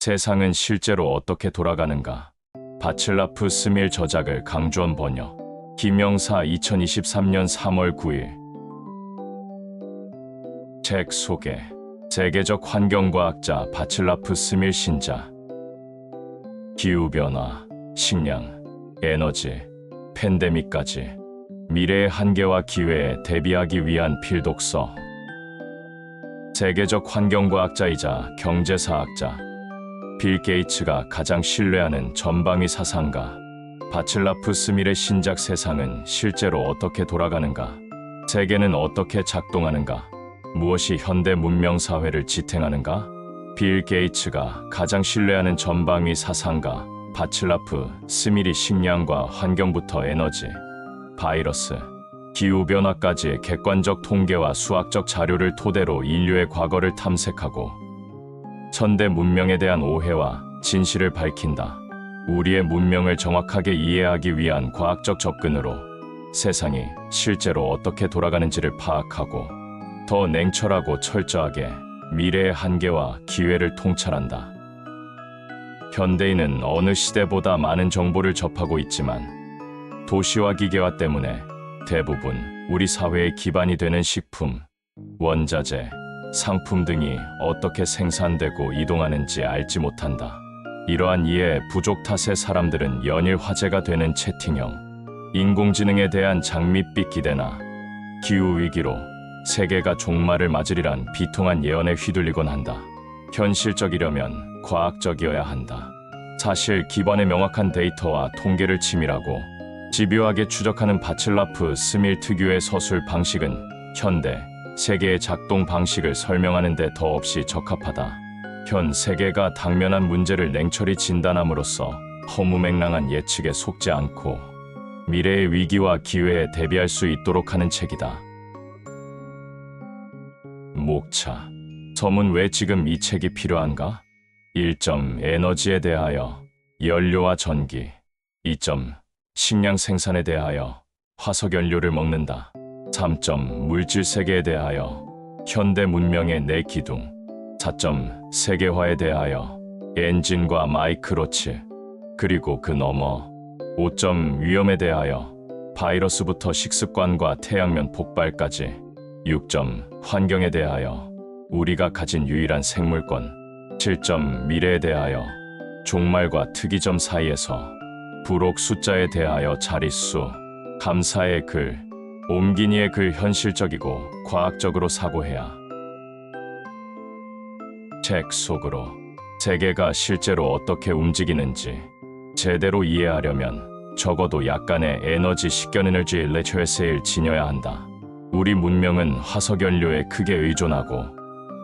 세상은 실제로 어떻게 돌아가는가? 바칠라프 스밀 저작을 강주원 번역. 김영사 2023년 3월 9일. 책 소개. 세계적 환경과학자 바칠라프 스밀 신자. 기후변화, 식량, 에너지, 팬데믹까지 미래의 한계와 기회에 대비하기 위한 필독서. 세계적 환경과학자이자 경제사학자 빌 게이츠가 가장 신뢰하는 전방위 사상가 바칠라프 스밀의 신작 세상은 실제로 어떻게 돌아가는가? 세계는 어떻게 작동하는가? 무엇이 현대 문명 사회를 지탱하는가? 빌 게이츠가 가장 신뢰하는 전방위 사상가 바칠라프 스밀이 식량과 환경부터 에너지, 바이러스, 기후변화까지 객관적 통계와 수학적 자료를 토대로 인류의 과거를 탐색하고 현대 문명에 대한 오해와 진실을 밝힌다. 우리의 문명을 정확하게 이해하기 위한 과학적 접근으로 세상이 실제로 어떻게 돌아가는지를 파악하고 더 냉철하고 철저하게 미래의 한계와 기회를 통찰한다. 현대인은 어느 시대보다 많은 정보를 접하고 있지만 도시화 기계화 때문에 대부분 우리 사회의 기반이 되는 식품, 원자재, 상품 등이 어떻게 생산되고 이동하는지 알지 못한다. 이러한 이해 부족 탓에 사람들은 연일 화제가 되는 채팅형, 인공지능에 대한 장밋빛 기대나 기후위기로 세계가 종말을 맞으리란 비통한 예언에 휘둘리곤 한다. 현실적이려면 과학적이어야 한다. 사실 기반의 명확한 데이터와 통계를 치밀하고 집요하게 추적하는 바칠라프 스밀 특유의 서술 방식은 현대 세계의 작동 방식을 설명하는 데 더없이 적합하다. 현 세계가 당면한 문제를 냉철히 진단함으로써 허무맹랑한 예측에 속지 않고 미래의 위기와 기회에 대비할 수 있도록 하는 책이다. 목차. 점은 왜 지금 이 책이 필요한가? 1점 에너지에 대하여 연료와 전기. 2점 식량 생산에 대하여 화석연료를 먹는다. 3점 물질 세계에 대하여 현대 문명의 내 기둥. 4점 세계화에 대하여 엔진과 마이크로칩. 그리고 그 너머 5점 위험에 대하여 바이러스부터 식습관과 태양면 폭발까지. 6점 환경에 대하여 우리가 가진 유일한 생물권. 7점 미래에 대하여 종말과 특이점 사이에서 부록 숫자에 대하여 자릿수. 감사의 글. 옴기니의 글 현실적이고 과학적으로 사고해야. 책 속으로 세계가 실제로 어떻게 움직이는지 제대로 이해하려면 적어도 약간의 에너지 식견에너지 레처에세일 지녀야 한다. 우리 문명은 화석연료에 크게 의존하고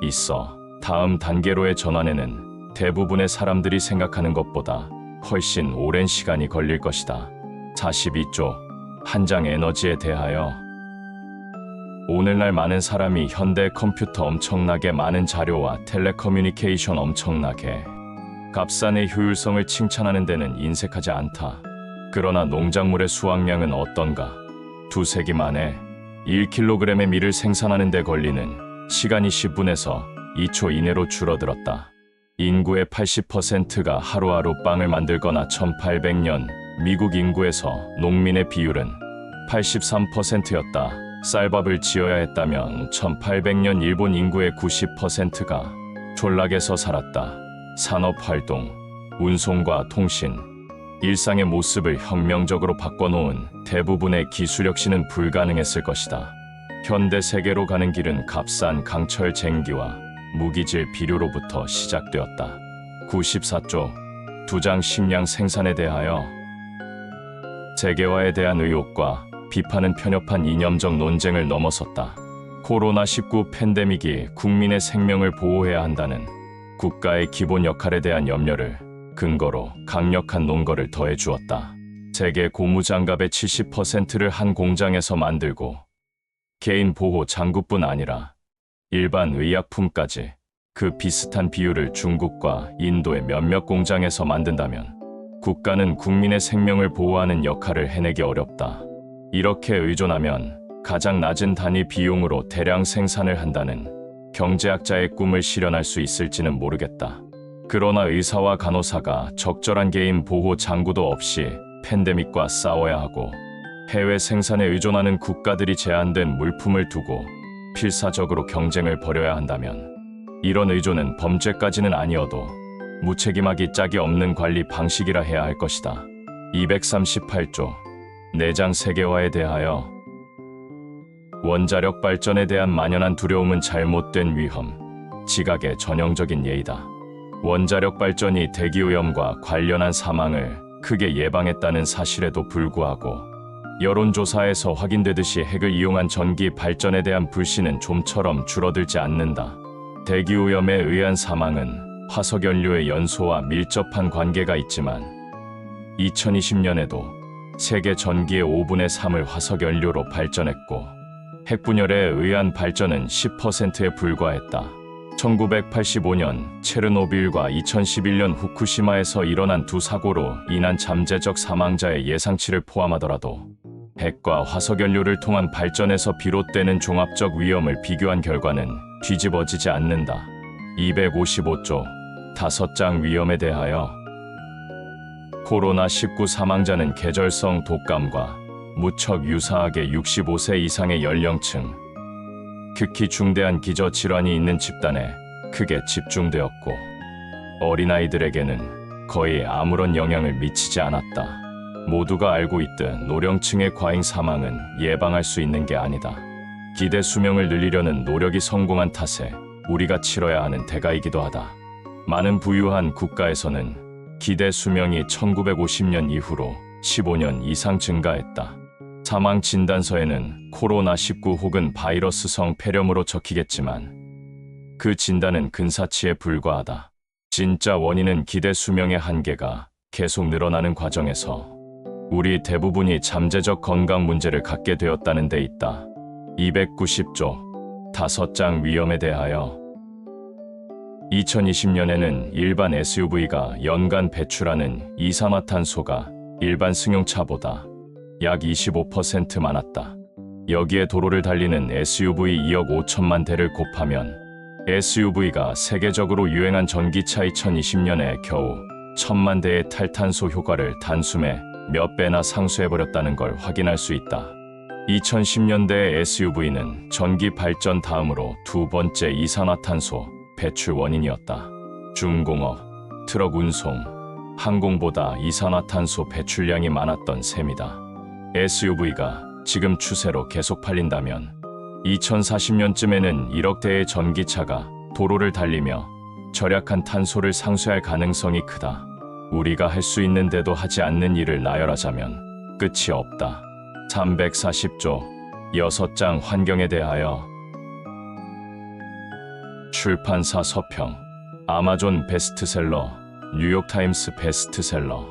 있어 다음 단계로의 전환에는 대부분의 사람들이 생각하는 것보다 훨씬 오랜 시간이 걸릴 것이다. 42조 한장 에너지에 대하여. 오늘날 많은 사람이 현대 컴퓨터 엄청나게 많은 자료와 텔레커뮤니케이션 엄청나게 값싼의 효율성을 칭찬하는 데는 인색하지 않다. 그러나 농작물의 수확량은 어떤가? 2세기 만에 1kg의 밀을 생산하는 데 걸리는 시간이 10분에서 2초 이내로 줄어들었다. 인구의 80%가 하루하루 빵을 만들거나 1800년 미국 인구에서 농민의 비율은 83%였다. 쌀밥을 지어야 했다면 1800년 일본 인구의 90%가 촌락에서 살았다. 산업활동, 운송과 통신, 일상의 모습을 혁명적으로 바꿔놓은 대부분의 기술혁신은 불가능했을 것이다. 현대 세계로 가는 길은 값싼 강철 쟁기와 무기질 비료로부터 시작되었다. 94조 두장 식량 생산에 대하여. 세계화에 대한 의혹과 비판은 편협한 이념적 논쟁을 넘어섰다. 코로나19 팬데믹이 국민의 생명을 보호해야 한다는 국가의 기본 역할에 대한 염려를 근거로 강력한 논거를 더해 주었다. 세계 고무장갑의 70%를 한 공장에서 만들고 개인 보호 장구뿐 아니라 일반 의약품까지 그 비슷한 비율을 중국과 인도의 몇몇 공장에서 만든다면 국가는 국민의 생명을 보호하는 역할을 해내기 어렵다. 이렇게 의존하면 가장 낮은 단위 비용으로 대량 생산을 한다는 경제학자의 꿈을 실현할 수 있을지는 모르겠다. 그러나 의사와 간호사가 적절한 개인 보호 장구도 없이 팬데믹과 싸워야 하고 해외 생산에 의존하는 국가들이 제한된 물품을 두고 필사적으로 경쟁을 벌여야 한다면 이런 의존은 범죄까지는 아니어도 무책임하기 짝이 없는 관리 방식이라 해야 할 것이다. 238조 내장 세계화에 대하여 원자력 발전에 대한 만연한 두려움은 잘못된 위험, 지각의 전형적인 예이다. 원자력 발전이 대기오염과 관련한 사망을 크게 예방했다는 사실에도 불구하고 여론조사에서 확인되듯이 핵을 이용한 전기 발전에 대한 불신은 좀처럼 줄어들지 않는다. 대기오염에 의한 사망은 화석연료의 연소와 밀접한 관계가 있지만 2020년에도 세계 전기의 5분의 3을 화석연료로 발전했고 핵분열에 의한 발전은 10%에 불과했다. 1985년 체르노빌과 2011년 후쿠시마에서 일어난 두 사고로 인한 잠재적 사망자의 예상치를 포함하더라도 핵과 화석연료를 통한 발전에서 비롯되는 종합적 위험을 비교한 결과는 뒤집어지지 않는다. 255조 5장 위험에 대하여 코로나19 사망자는 계절성 독감과 무척 유사하게 65세 이상의 연령층, 특히 중대한 기저질환이 있는 집단에 크게 집중되었고 어린아이들에게는 거의 아무런 영향을 미치지 않았다. 모두가 알고 있듯 노령층의 과잉 사망은 예방할 수 있는 게 아니다. 기대 수명을 늘리려는 노력이 성공한 탓에 우리가 치러야 하는 대가이기도 하다. 많은 부유한 국가에서는 기대 수명이 1950년 이후로 15년 이상 증가했다. 사망 진단서에는 코로나19 혹은 바이러스성 폐렴으로 적히겠지만 그 진단은 근사치에 불과하다. 진짜 원인은 기대 수명의 한계가 계속 늘어나는 과정에서 우리 대부분이 잠재적 건강 문제를 갖게 되었다는 데 있다. 290조 5장 위험에 대하여 2020년에는 일반 SUV가 연간 배출하는 이산화탄소가 일반 승용차보다 약 25% 많았다. 여기에 도로를 달리는 SUV 2억 5천만 대를 곱하면 SUV가 세계적으로 유행한 전기차 2020년에 겨우 1,000만 대의 탈탄소 효과를 단숨에 몇 배나 상쇄해버렸다는 걸 확인할 수 있다. 2010년대의 SUV는 전기 발전 다음으로 두 번째 이산화탄소 배출 원인이었다. 중공업, 트럭 운송, 항공보다 이산화탄소 배출량이 많았던 셈이다. SUV가 지금 추세로 계속 팔린다면 2040년쯤에는 1억 대의 전기차가 도로를 달리며 절약한 탄소를 상쇄할 가능성이 크다. 우리가 할 수 있는데도 하지 않는 일을 나열하자면 끝이 없다. 340조 6장 환경에 대하여 출판사 서평, 아마존 베스트셀러, 뉴욕타임스 베스트셀러,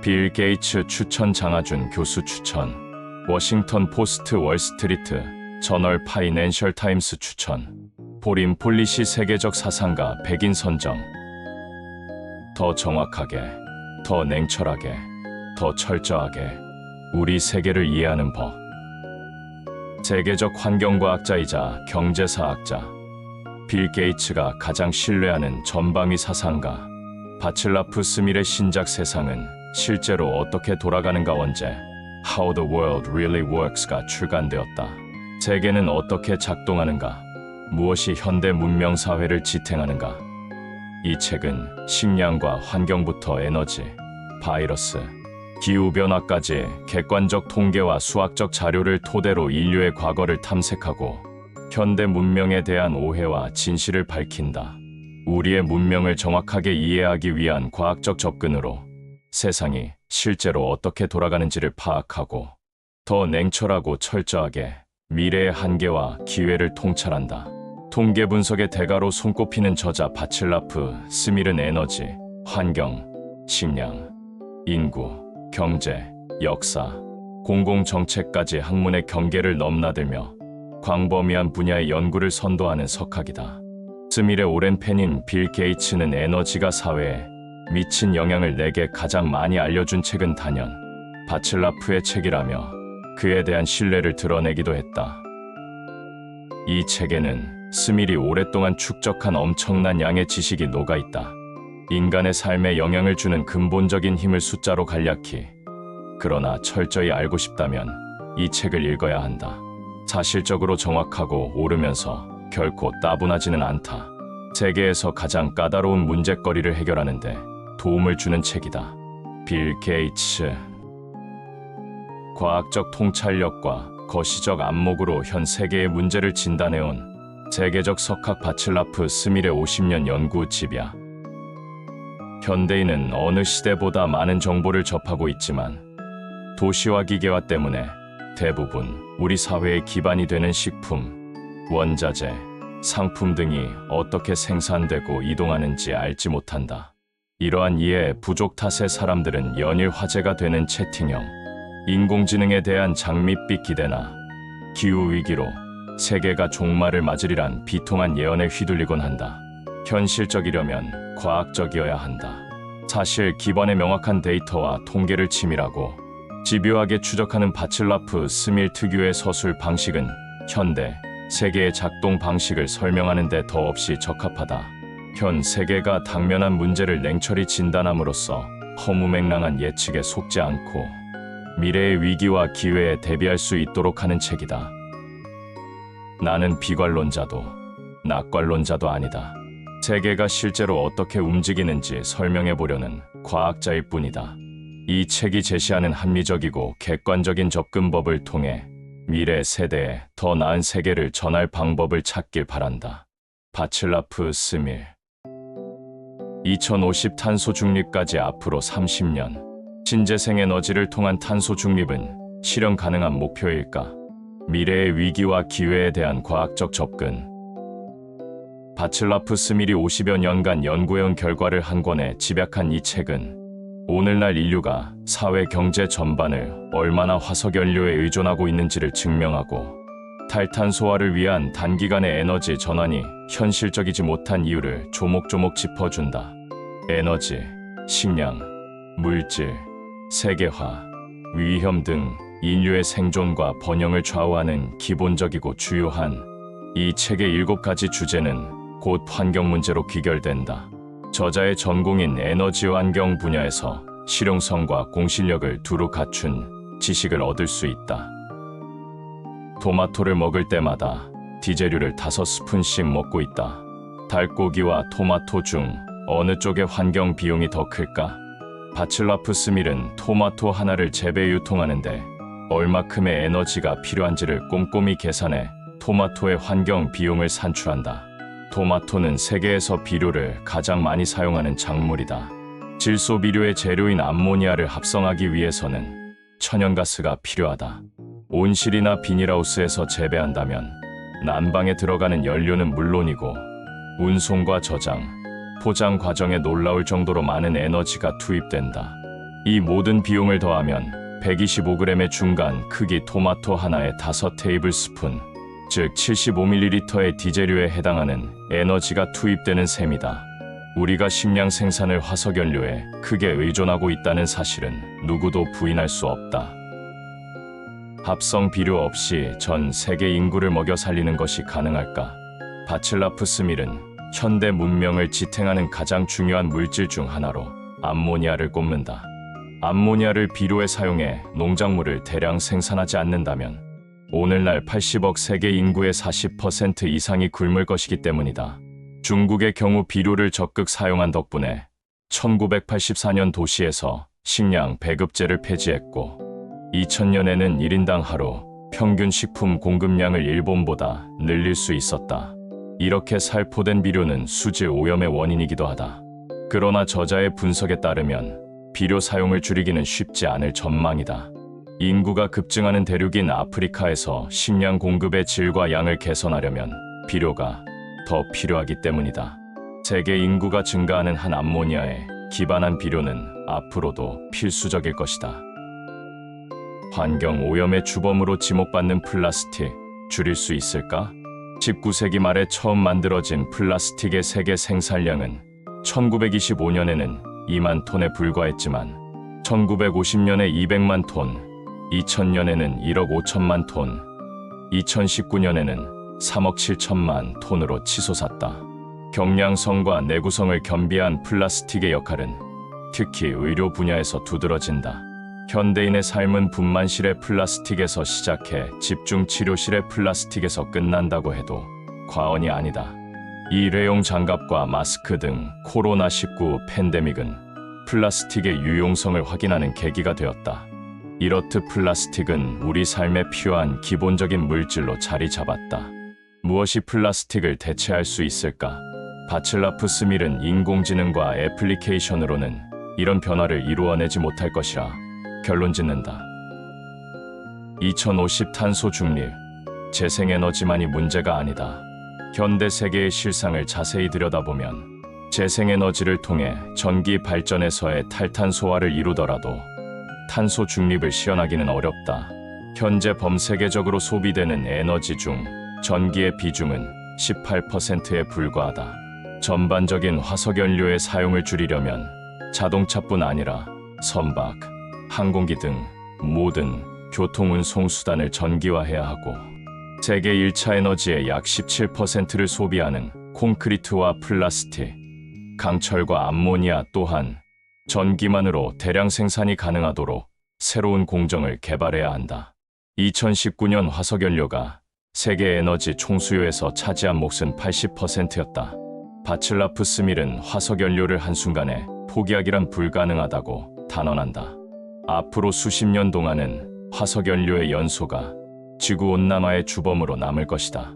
빌 게이츠 추천 장하준 교수 추천, 워싱턴 포스트 월스트리트 저널 파이낸셜 타임스 추천, 포린 폴리시 세계적 사상가 백인 선정. 더 정확하게, 더 냉철하게, 더 철저하게 우리 세계를 이해하는 법. 세계적 환경과학자이자 경제사학자 빌 게이츠가 가장 신뢰하는 전방위 사상가 바칠라프 스밀의 신작 세상은 실제로 어떻게 돌아가는가 원제 How the World Really Works가 출간되었다. 세계는 어떻게 작동하는가? 무엇이 현대 문명 사회를 지탱하는가? 이 책은 식량과 환경부터 에너지, 바이러스, 기후변화까지 객관적 통계와 수학적 자료를 토대로 인류의 과거를 탐색하고 현대 문명에 대한 오해와 진실을 밝힌다. 우리의 문명을 정확하게 이해하기 위한 과학적 접근으로 세상이 실제로 어떻게 돌아가는지를 파악하고 더 냉철하고 철저하게 미래의 한계와 기회를 통찰한다. 통계 분석의 대가로 손꼽히는 저자 바칠라프 스밀은 에너지, 환경, 식량, 인구, 경제, 역사, 공공정책까지 학문의 경계를 넘나들며 광범위한 분야의 연구를 선도하는 석학이다. 스밀의 오랜 팬인 빌 게이츠는 에너지가 사회에 미친 영향을 내게 가장 많이 알려준 책은 단연 바칠라프의 책이라며 그에 대한 신뢰를 드러내기도 했다. 이 책에는 스밀이 오랫동안 축적한 엄청난 양의 지식이 녹아있다. 인간의 삶에 영향을 주는 근본적인 힘을 숫자로 간략히, 그러나 철저히 알고 싶다면 이 책을 읽어야 한다. 사실적으로 정확하고 옳으면서 결코 따분하지는 않다. 세계에서 가장 까다로운 문제거리를 해결하는데 도움을 주는 책이다. 빌 게이츠. 과학적 통찰력과 거시적 안목으로 현 세계의 문제를 진단해온 세계적 석학 바칠라프 스밀의 50년 연구집이야. 현대인은 어느 시대보다 많은 정보를 접하고 있지만 도시와 기계화 때문에 대부분 우리 사회의 기반이 되는 식품, 원자재, 상품 등이 어떻게 생산되고 이동하는지 알지 못한다. 이러한 이해 부족 탓에 사람들은 연일 화제가 되는 채팅형, 인공지능에 대한 장밋빛 기대나 기후위기로 세계가 종말을 맞으리란 비통한 예언에 휘둘리곤 한다. 현실적이려면 과학적이어야 한다. 사실 기반의 명확한 데이터와 통계를 치밀하고 집요하게 추적하는 바칠라프 스밀 특유의 서술 방식은 현대 세계의 작동 방식을 설명하는 데 더없이 적합하다. 현 세계가 당면한 문제를 냉철히 진단함으로써 허무맹랑한 예측에 속지 않고 미래의 위기와 기회에 대비할 수 있도록 하는 책이다. 나는 비관론자도 낙관론자도 아니다. 세계가 실제로 어떻게 움직이는지 설명해 보려는 과학자일 뿐이다. 이 책이 제시하는 합리적이고 객관적인 접근법을 통해 미래 세대에 더 나은 세계를 전할 방법을 찾길 바란다. 바칠라프 스밀. 2050 탄소 중립까지 앞으로 30년. 신재생 에너지를 통한 탄소 중립은 실현 가능한 목표일까? 미래의 위기와 기회에 대한 과학적 접근. 바칠라프 스밀이 50여 년간 연구해온 결과를 한 권에 집약한 이 책은 오늘날 인류가 사회 경제 전반을 얼마나 화석연료에 의존하고 있는지를 증명하고 탈탄소화를 위한 단기간의 에너지 전환이 현실적이지 못한 이유를 조목조목 짚어준다. 에너지, 식량, 물질, 세계화, 위험 등 인류의 생존과 번영을 좌우하는 기본적이고 주요한 이 책의 7가지 주제는 곧 환경 문제로 귀결된다. 저자의 전공인 에너지 환경 분야에서 실용성과 공실력을 두루 갖춘 지식을 얻을 수 있다. 토마토를 먹을 때마다 디젤류를 5스푼씩 먹고 있다. 닭고기와 토마토 중 어느 쪽의 환경 비용이 더 클까? 바칠라프 스밀은 토마토 하나를 재배 유통하는데 얼마큼의 에너지가 필요한지를 꼼꼼히 계산해 토마토의 환경 비용을 산출한다. 토마토는 세계에서 비료를 가장 많이 사용하는 작물이다. 질소 비료의 재료인 암모니아를 합성하기 위해서는 천연가스가 필요하다. 온실이나 비닐하우스에서 재배한다면 난방에 들어가는 연료는 물론이고 운송과 저장, 포장 과정에 놀라울 정도로 많은 에너지가 투입된다. 이 모든 비용을 더하면 125g의 중간 크기 토마토 하나에 5테이블스푼, 즉 75ml의 디젤류에 해당하는 에너지가 투입되는 셈이다. 우리가 식량 생산을 화석연료에 크게 의존하고 있다는 사실은 누구도 부인할 수 없다. 합성 비료 없이 전 세계 인구를 먹여 살리는 것이 가능할까? 바칠라프 스밀은 현대 문명을 지탱하는 가장 중요한 물질 중 하나로 암모니아를 꼽는다. 암모니아를 비료에 사용해 농작물을 대량 생산하지 않는다면 오늘날 80억 세계 인구의 40% 이상이 굶을 것이기 때문이다. 중국의 경우 비료를 적극 사용한 덕분에 1984년 도시에서 식량 배급제를 폐지했고 2000년에는 1인당 하루 평균 식품 공급량을 일본보다 늘릴 수 있었다. 이렇게 살포된 비료는 수질 오염의 원인이기도 하다. 그러나 저자의 분석에 따르면 비료 사용을 줄이기는 쉽지 않을 전망이다. 인구가 급증하는 대륙인 아프리카에서 식량 공급의 질과 양을 개선하려면 비료가 더 필요하기 때문이다. 세계 인구가 증가하는 한 암모니아에 기반한 비료는 앞으로도 필수적일 것이다. 환경 오염의 주범으로 지목받는 플라스틱, 줄일 수 있을까? 19세기 말에 처음 만들어진 플라스틱의 세계 생산량은 1925년에는 2만 톤에 불과했지만 1950년에 200만 톤, 2000년에는 1억 5천만 톤, 2019년에는 3억 7천만 톤으로 치솟았다. 경량성과 내구성을 겸비한 플라스틱의 역할은 특히 의료 분야에서 두드러진다. 현대인의 삶은 분만실의 플라스틱에서 시작해 집중치료실의 플라스틱에서 끝난다고 해도 과언이 아니다. 일회용 장갑과 마스크 등 코로나19 팬데믹은 플라스틱의 유용성을 확인하는 계기가 되었다. 이렇듯 플라스틱은 우리 삶에 필요한 기본적인 물질로 자리 잡았다. 무엇이 플라스틱을 대체할 수 있을까? 바칠라프 스밀은 인공지능과 애플리케이션으로는 이런 변화를 이루어내지 못할 것이라 결론 짓는다. 2050 탄소 중립, 재생에너지만이 문제가 아니다. 현대 세계의 실상을 자세히 들여다보면 재생에너지를 통해 전기 발전에서의 탈탄소화를 이루더라도 탄소 중립을 실현하기는 어렵다. 현재 범세계적으로 소비되는 에너지 중 전기의 비중은 18%에 불과하다. 전반적인 화석연료의 사용을 줄이려면 자동차뿐 아니라 선박, 항공기 등 모든 교통운송 수단을 전기화해야 하고 세계 1차 에너지의 약 17%를 소비하는 콘크리트와 플라스틱, 강철과 암모니아 또한 전기만으로 대량 생산이 가능하도록 새로운 공정을 개발해야 한다. 2019년 화석연료가 세계 에너지 총수요에서 차지한 몫은 80%였다. 바칠라프 스밀은 화석연료를 한순간에 포기하기란 불가능하다고 단언한다. 앞으로 수십 년 동안은 화석연료의 연소가 지구온난화의 주범으로 남을 것이다.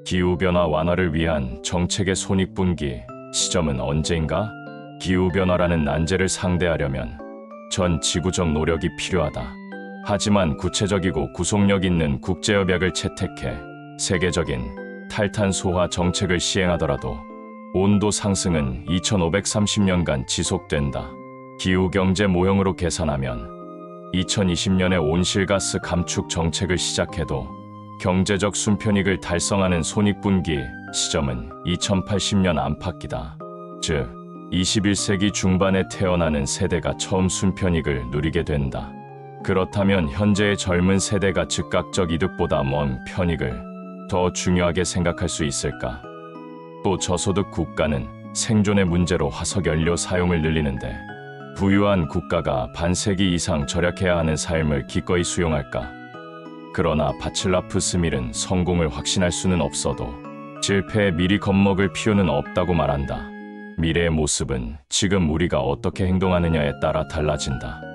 기후변화 완화를 위한 정책의 손익분기 시점은 언제인가? 기후변화라는 난제를 상대하려면 전 지구적 노력이 필요하다. 하지만 구체적이고 구속력 있는 국제협약을 채택해 세계적인 탈탄소화 정책을 시행하더라도 온도 상승은 2530년간 지속된다. 기후경제 모형으로 계산하면 2020년에 온실가스 감축 정책을 시작해도 경제적 순편익을 달성하는 손익분기 시점은 2080년 안팎이다. 즉, 21세기 중반에 태어나는 세대가 처음 순편익을 누리게 된다. 그렇다면 현재의 젊은 세대가 즉각적 이득보다 먼 편익을 더 중요하게 생각할 수 있을까? 또 저소득 국가는 생존의 문제로 화석연료 사용을 늘리는데 부유한 국가가 반세기 이상 절약해야 하는 삶을 기꺼이 수용할까? 그러나 바칠라프 스밀은 성공을 확신할 수는 없어도 실패에 미리 겁먹을 필요는 없다고 말한다. 미래의 모습은 지금 우리가 어떻게 행동하느냐에 따라 달라진다.